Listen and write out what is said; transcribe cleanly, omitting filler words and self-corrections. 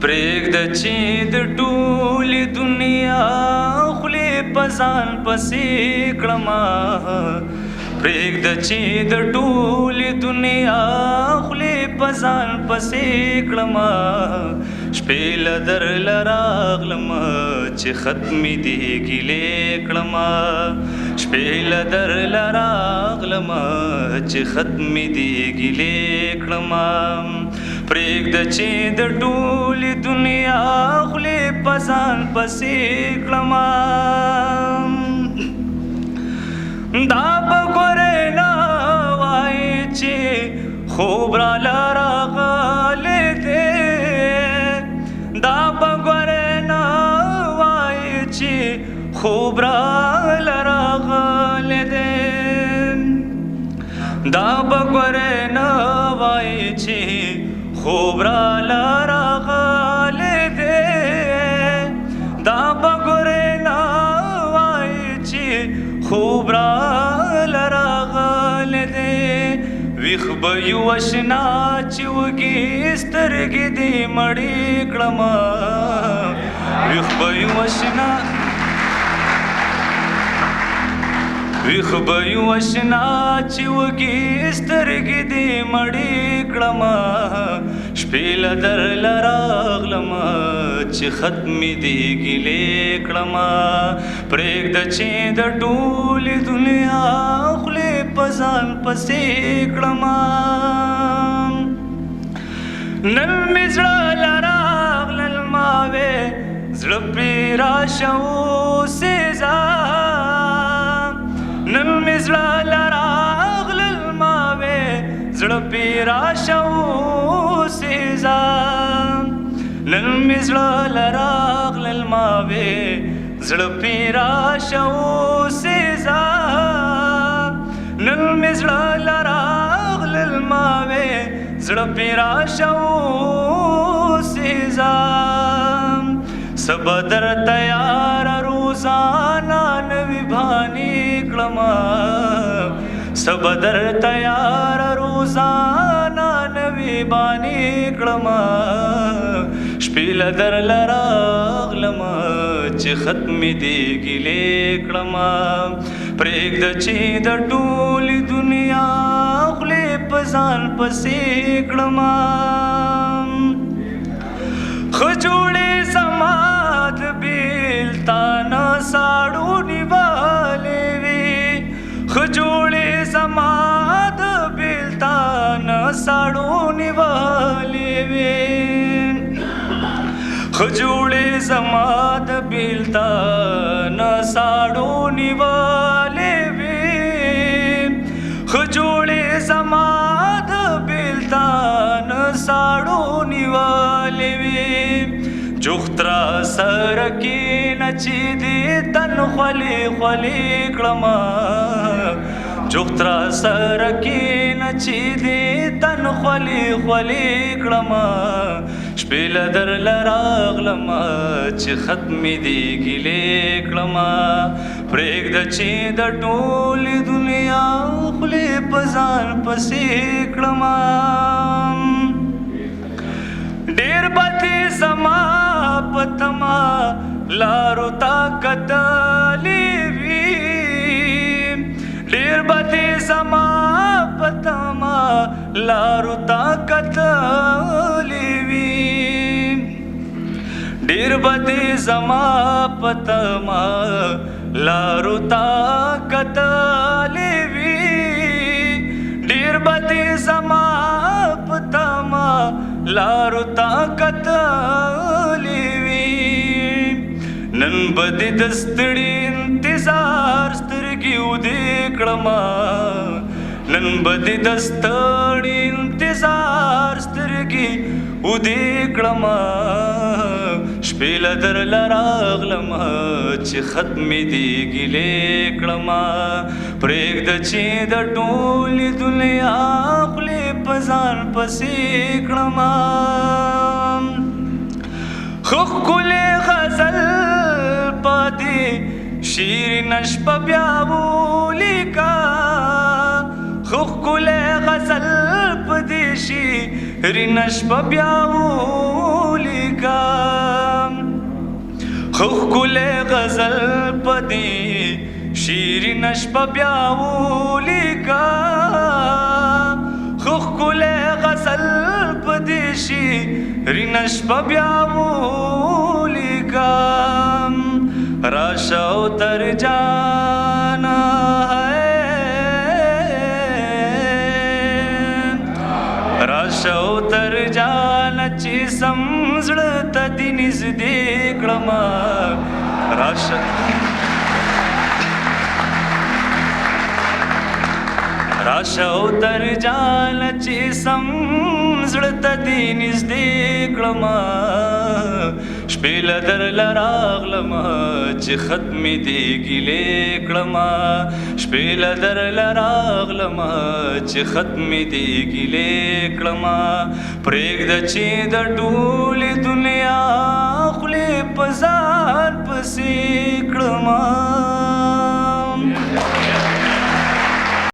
پرېږده چې د ټولې دنیا خولې په ځان پسې کړمه پرېږده چې د ټولې دنیا خولې په ځان پسې کړمه شپې له درله راغلمه چې ختمې دې ګیلې کړمه شپې له درله راغلمه چې ختمې دې ګیلې کړمه پرېږده چې د ټولې دنیا خولې په ځان پسې کړمه دا به ګورې نه وایې چې خوب راله راغلی دی دا به ګورې نه وایې چې خوب راله راغلی دی دا به ګورې نه وایې چې خوب راله راغلی دی دا به ګورې نه وایې چې خوب راله راغلی دی ویښ به یو اشنا چې وږي سترګې دې مړې کړمه ویښ به یو اشنا ویښ به یو اشنا چې وږي سترګې دې مړې کړمه شپې له درله راغلمه چې ختمې دې ګیلې کړمه پرېږده چې د ټولې دنیا خولې په ځان پسې کړمه نن مې زړه له راغلل ماوې زړه پرې راشه اوسېږه نن مې زړه له راغلل ماوې زړه پرې راشه اوسېږه نن مې زړه له راغلل ماوې زړه پرې راشه اوسېږه نن مې زړه له راغلل ماوې زړه پرې راشه اوسېږه څه به درته یاره روزانه نوي بهانې کړمه څه به درته یاره روزانه نوي بهانې کړمه شپې له درله راغلمه چې ختمې دې ګیلې کړمه پرېږده چې د ټولې دنیا خولې په ځان پسې کړمه ښه جوړې زما د بېلتانه ساړو نیولې وي ښه جوړې زما د بېلتانه ساړو نیولې وي ښه جوړې زما د بېلتانه ساړو نیولې وي ښه جوړې زما د بېلتانه ساړو نیولې وي جوخت را سره کښېنه چې دې تن خولې خولې کړمه جوخت را سره کښېنه چې دې تن خولې خولې کړمه شپې له درله راغلمه چې ختمې دې ګیلې کړمه پرېږده چې د ټولې دنیا خولې په ځان پسې کړمه ډېر به دې زما په تمه لارو ته کتلې وي ډېر به دې زما په تمه لارو ته کتلې وي ډېر به دې زما په تمه لارو ته کتلې وي ډېر به دې زما په تمه لارو ته کتلې وي نن به دې د ستړي انتظار سترګې ودې کړمه نن به دې د ستړي انتظار سترګې ودې کړمه شپې له درله راغلمه چې ختمې دې ګیلې کړمه پرېږده چې د ټولې دنیا خولې په ځان پسې کړمه ښه ښکلې غزل په دې شیرینه شپه بیا ولیکه ښه ښکلې غزل په دې شیرینه شپه بیا ولیکه ښکلی غزل په دې شیرینه شپه بیا ولیکه ښکلی غزل په دې شیرینه شپه بیا ولیکه راشه او تر جانه راشه او تر جانه چې سم زړه ته دې نږدې کړمه راشه راشه او تر جانه چې سم زړه ته دې نږدې کړمه شپې له درله راغلمه چې ختمې دې ګیلې کړمه شپې له درله راغلمه چې ختمې دې ګیلې کړمه پرېږده چې د ټولې دنیا خولې په ځان پسې کړمه